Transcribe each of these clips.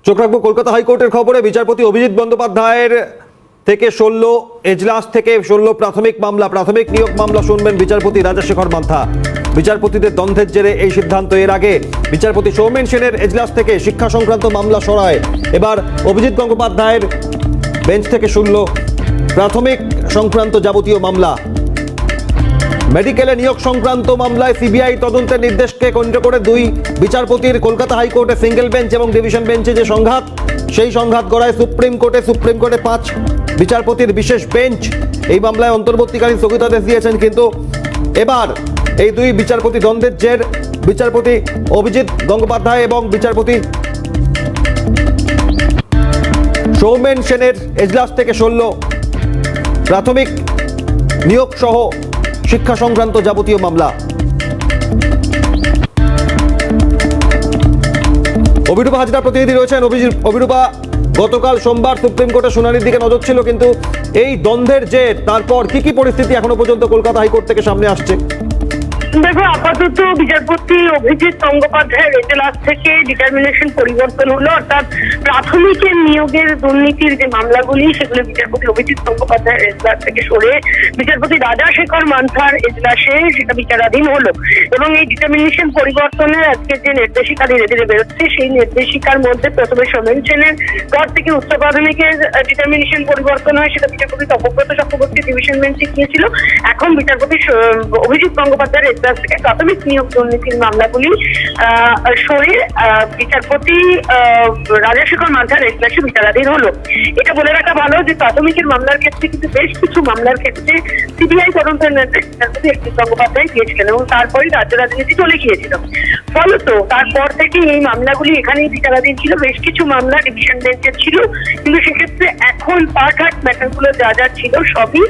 চোখ রাখবো কলকাতা হাইকোর্টের খবরে। বিচারপতি অভিজিৎ বন্দ্যোপাধ্যায়ের থেকে 16 এজলাস থেকে 16 প্রাথমিক নিয়োগ মামলা শুনবেন বিচারপতি রাজাশেখর মান্থা। বিচারপতিদের দ্বন্দ্বের জেরে এই সিদ্ধান্ত। এর আগে বিচারপতি সৌমেন সেনের এজলাস থেকে শিক্ষা সংক্রান্ত মামলা সরায়। এবার অভিজিৎ গঙ্গোপাধ্যায়ের বেঞ্চ থেকে শুনল প্রাথমিক সংক্রান্ত যাবতীয় মামলা। মেডিকেলে নিয়োগ সংক্রান্ত মামলায় সিবিআই তদন্তের নির্দেশকে কেন্দ্র করে দুই বিচারপতির কলকাতা হাইকোর্টে সিঙ্গেল বেঞ্চ এবং ডিভিশন বেঞ্চে যে সংঘাত, সেই সংঘাত গড়ায় সুপ্রিম কোর্টে 5 বিচারপতির বিশেষ বেঞ্চ এই মামলায় অন্তর্বর্তীকালীন স্থগিতাদেশ দিয়েছেন। কিন্তু এবার এই দুই বিচারপতি দ্বন্দ্বের জের বিচারপতি অভিজিৎ গঙ্গোপাধ্যায় এবং বিচারপতি সৌমেন সেনের এজলাস থেকে 16 প্রাথমিক নিয়োগ সহ শিক্ষা সংক্রান্ত যাবতীয় মামলা। অভিরূপা হাজরা প্রতিনিধি রয়েছেন। অভিরূপা, গতকাল সোমবার সুপ্রিম কোর্টে শুনানির দিকে নজর ছিল, কিন্তু এই দ্বন্দ্বের জের তারপর কি পরিস্থিতি এখনো পর্যন্ত কলকাতা হাইকোর্ট থেকে সামনে আসছে? দেখো, আপাতত বিচারপতি অভিজিৎ গঙ্গোপাধ্যায়ের এজলাস থেকে ডিটারমিনেশন পরিবর্তন হলো, অর্থাৎ প্রাথমিকের নিয়োগের দুর্নীতির যে মামলাগুলি সেগুলো বিচারপতি অভিজিৎ গঙ্গোপাধ্যায়ের এজলাস থেকে সরে বিচারপতি রাজাশেখর মান্থার এজলাসে সেটা বিচারাধীন হলো। এবং এই ডিটারমিনেশন পরিবর্তনের আজকে যে নির্দেশিকা ধীরে ধীরে বেরোচ্ছে, সেই নির্দেশিকার মধ্যে প্রথমে সৌমেন সেনের পর থেকে উচ্চ প্রাথমিকের ডিটারমিনেশন পরিবর্তন হয়, সেটা বিচারপতি তপব্রত চক্রবর্তী ডিভিশন বেঞ্চে গিয়েছিল। এখন বিচারপতি অভিজিৎ গঙ্গোপাধ্যায়ের এজলাস থেকে প্রাথমিক নিয়োগ দুর্নীতির মামলাগুলি সরে বিচারপতি রাজাশেখর মান্থার এজলাসে বিচারাধীন হলো। এটা বলে রাখা ভালো যে প্রাথমিকের মামলার ক্ষেত্রে কিন্তু বেশ কিছু মামলার ক্ষেত্রে সিবিআই তদন্তের নির্দেশ বিচারপতি অভিজিৎ গঙ্গোপাধ্যায় দিয়েছিলেন এবং তারপরে রাজ্য রাজনীতি চলে গিয়েছিল। ফলত তারপর থেকে এই মামলাগুলি এখানেই বিচারাধীন ছিল। বেশ কিছু মামলা ডিভিশন বেঞ্চের ছিল, কিন্তু সেক্ষেত্রে এখন পার্ট ম্যাটারগুলো যা যা ছিল সবই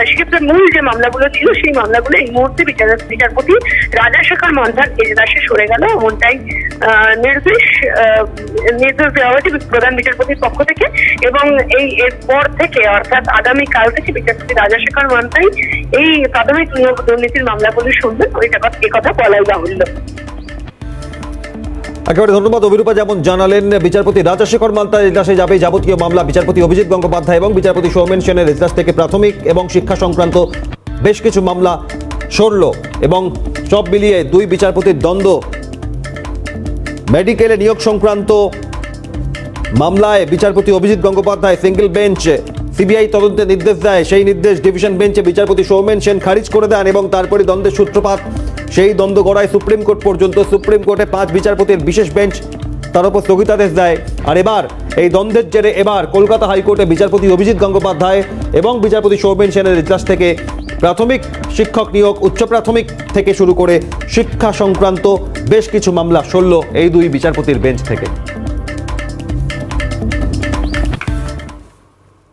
সেক্ষেত্রে মূল যে মামলাগুলো ছিল সেই মামলাগুলো এই মুহূর্তে বিচারপতি রাজাশেখর মান্থার এজলাসে সরে গেল, এমনটাই নির্দেশ দেওয়া হয়েছে প্রধান বিচারপতির পক্ষ থেকে। এবং এরপর থেকে অর্থাৎ আগামীকাল থেকে বিচারপতি রাজাশেখর মান্থাই এই প্রাথমিক নিয়োগ দুর্নীতির মামলাগুলি শুনবেন, এ কথা বলাই বাহুল্য। একেবারে ধন্যবাদ অভিরূপা। যেমন জানালেন, বিচারপতি রাজাশেখর মান্থার এজলাসে যাবে যাবতীয় মামলা। বিচারপতি অভিজিৎ গঙ্গোপাধ্যায় এবং বিচারপতি সৌমেন সেনের এজলাস থেকে প্রাথমিক এবং শিক্ষা সংক্রান্ত বেশ কিছু মামলা সরল এবং সব মিলিয়ে দুই বিচারপতির দ্বন্দ্ব। মেডিকেলে নিয়োগ সংক্রান্ত মামলায় বিচারপতি Abhijit Gangopadhyay single bench CBI তদন্তের নির্দেশ দেয়। সেই নির্দেশ ডিভিশন বেঞ্চে বিচারপতি সৌমেন সেন খারিজ করে দেন এবং তারপরে দ্বন্দ্বের সূত্রপাত। সেই দ্বন্দ্ব গড়ায় সুপ্রিম কোর্ট পর্যন্ত। সুপ্রিম কোর্টে 5 বিচারপতির বিশেষ বেঞ্চ তার উপর স্থগিতাদেশ দেয়। আর এবার এই দ্বন্দ্বের জেরে এবার কলকাতা হাইকোর্টে বিচারপতি অভিজিৎ গঙ্গোপাধ্যায় এবং বিচারপতি সৌমেন সেনের এজলাস থেকে প্রাথমিক শিক্ষক নিয়োগ, উচ্চ প্রাথমিক থেকে শুরু করে শিক্ষা সংক্রান্ত বেশ কিছু মামলা সরল এই দুই বিচারপতির বেঞ্চ থেকে।